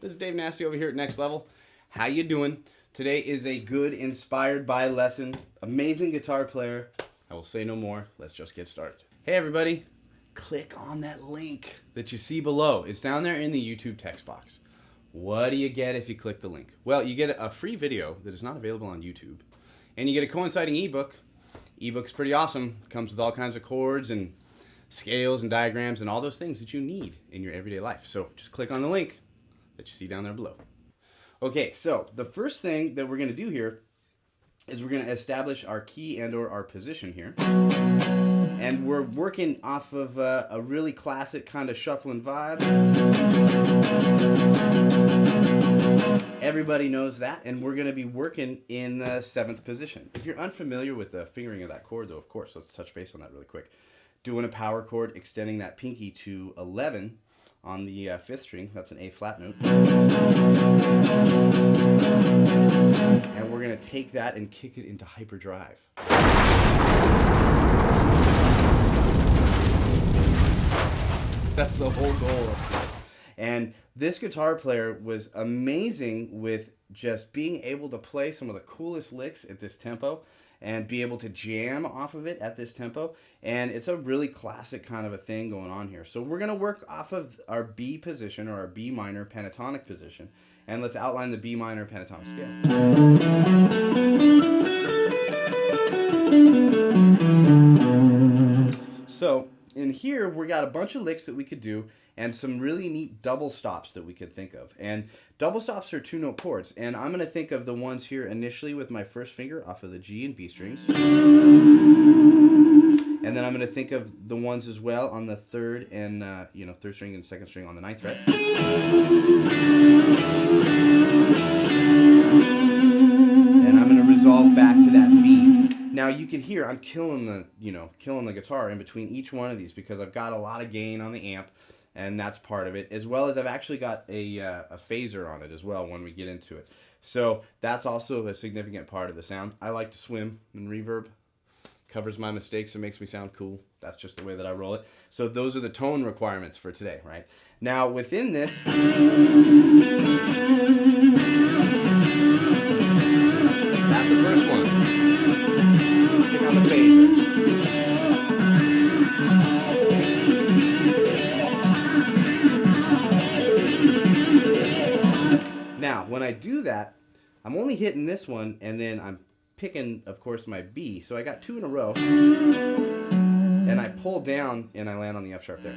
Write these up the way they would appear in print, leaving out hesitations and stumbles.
This is Dave Nasty over here at Next Level. How you doing? Today is a good, inspired by lesson. Amazing guitar player. I will say no more. Let's just get started. Hey everybody, click on that link that you see below. It's down there in the YouTube text box. What do you get if you click the link? Well, you get a free video that is not available on YouTube. And you get a coinciding ebook. Ebook's pretty awesome. Comes with all kinds of chords and scales and diagrams and all those things that you need in your everyday life. So just click on the link that you see down there below. Okay, so the first thing that we're going to do here is we're going to establish our key and or our position here. And we're working off of a really classic kind of shuffling vibe. Everybody knows that, and we're going to be working in the 7th position. If you're unfamiliar with the fingering of that chord, though, of course, let's touch base on that really quick. Doing a power chord, extending that pinky to 11 on the 5th string. That's an A flat note. And we're going to take that and kick it into hyperdrive. That's the whole goal. And this guitar player was amazing with just being able to play some of the coolest licks at this tempo and be able to jam off of it at this tempo. And it's a really classic kind of a thing going on here. So we're going to work off of our B position, or our B minor pentatonic position. And let's outline the B minor pentatonic scale. So in here, we got a bunch of licks that we could do and some really neat double stops that we could think of. And double stops are 2-note chords. And I'm going to think of the ones here initially with my first finger off of the G and B strings. And then I'm going to think of the ones as well on the 3rd and, 3rd string and 2nd string on the 9th fret. And I'm going to resolve back to that B. Now you can hear I'm killing the guitar in between each one of these because I've got a lot of gain on the amp. And that's part of it, as well as I've actually got a phaser on it as well when we get into it. So that's also a significant part of the sound. I like to swim in reverb. Covers my mistakes and makes me sound cool. That's just the way that I roll it. So those are the tone requirements for today, right? Now within this, that's the first one. Pick on the phaser. Now, when I do that, I'm only hitting this one, and then I'm picking, of course, my B. So I got 2 in a row, and I pull down, and I land on the F sharp there.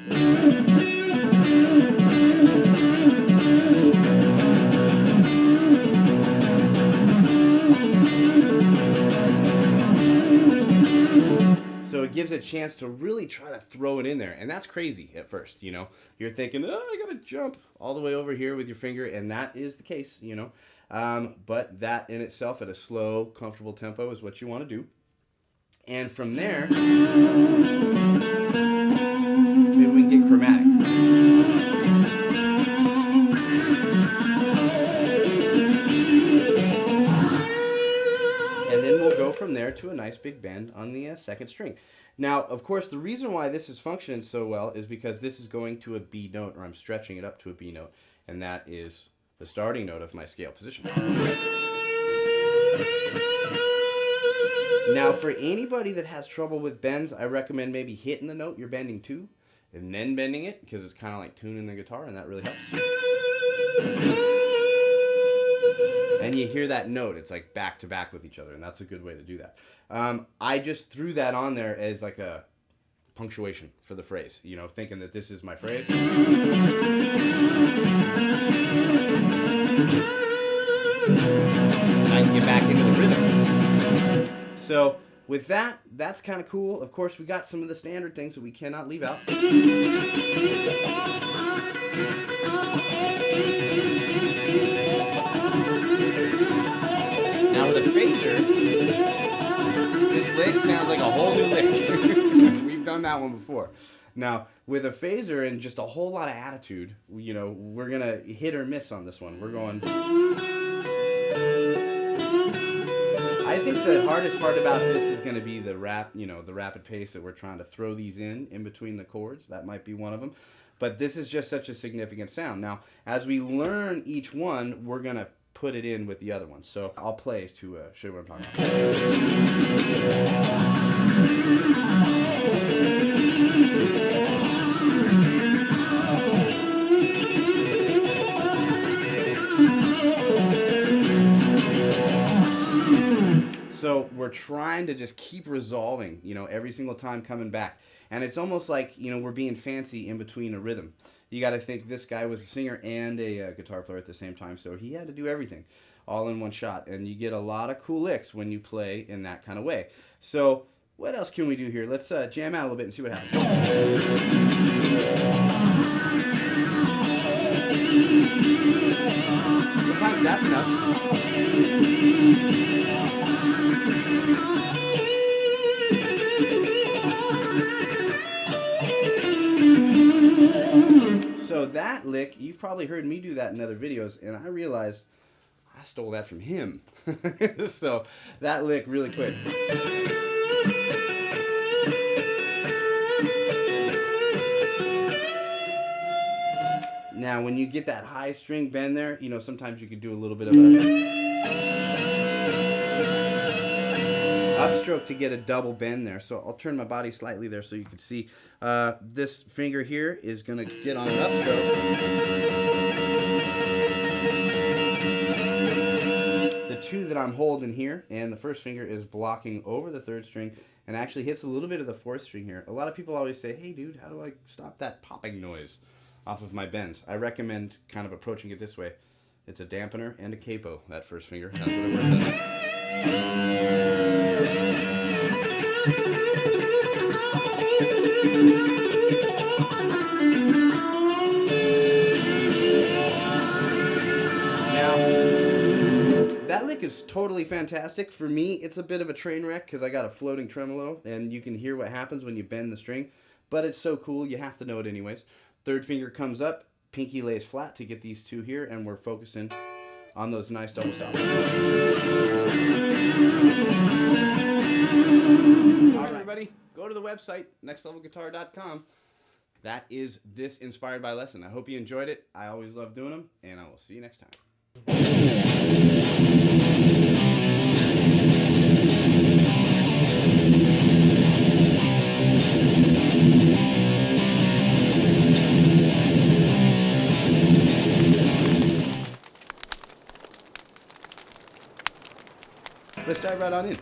So it gives a chance to really try to throw it in there. And that's crazy at first, you know. You're thinking, oh, I got to jump all the way over here with your finger. And that is the case, you know. But that in itself at a slow, comfortable tempo is what you want to do. And from there, maybe we can get chromatic. And then we'll go from there to a nice big bend on the 2nd string. Now, of course, the reason why this is functioning so well is because this is going to a B note, or I'm stretching it up to a B note, and that is the starting note of my scale position. Now, for anybody that has trouble with bends, I recommend maybe hitting the note you're bending to, and then bending it, because it's kind of like tuning the guitar, and that really helps. And you hear that note, it's like back to back with each other, and that's a good way to do that. I just threw that on there as like a punctuation for the phrase, you know, thinking that this is my phrase. I can get back into the rhythm. So with that, that's kind of cool. Of course, we got some of the standard things that we cannot leave out. Now with a phaser, done that one before. Now, with a phaser and just a whole lot of attitude, you know, we're going to hit or miss on this one. We're going... I think the hardest part about this is going to be the rapid pace that we're trying to throw these in between the chords. That might be one of them. But this is just such a significant sound. Now, as we learn each one, we're going to put it in with the other ones. So I'll play to show you what I'm talking about. So we're trying to just keep resolving, you know, every single time coming back. And it's almost like, you know, we're being fancy in between a rhythm. You got to think this guy was a singer and a guitar player at the same time, so he had to do everything all in one shot. And you get a lot of cool licks when you play in that kind of way. So what else can we do here? Let's jam out a little bit and see what happens. Sometimes that's enough. So that lick, you've probably heard me do that in other videos, and I realized I stole that from him. So that lick really quick. Now when you get that high string bend there, you know, sometimes you could do a little bit of a upstroke to get a double bend there. So I'll turn my body slightly there so you can see. This finger here is going to get on an upstroke. The two that I'm holding here and the first finger is blocking over the third string and actually hits a little bit of the fourth string here. A lot of people always say, hey dude, how do I stop that popping noise off of my bends? I recommend kind of approaching it this way. It's a dampener and a capo, that first finger. That's what it works at. Now, that lick is totally fantastic. For me, it's a bit of a train wreck because I got a floating tremolo, and you can hear what happens when you bend the string, but it's so cool, you have to know it anyways. Third finger comes up, pinky lays flat to get these two here, and we're focusing on those nice double stops. All right, everybody, go to the website, nextlevelguitar.com. That is this Inspired by lesson. I hope you enjoyed it. I always love doing them, and I will see you next time. Let's dive right on in.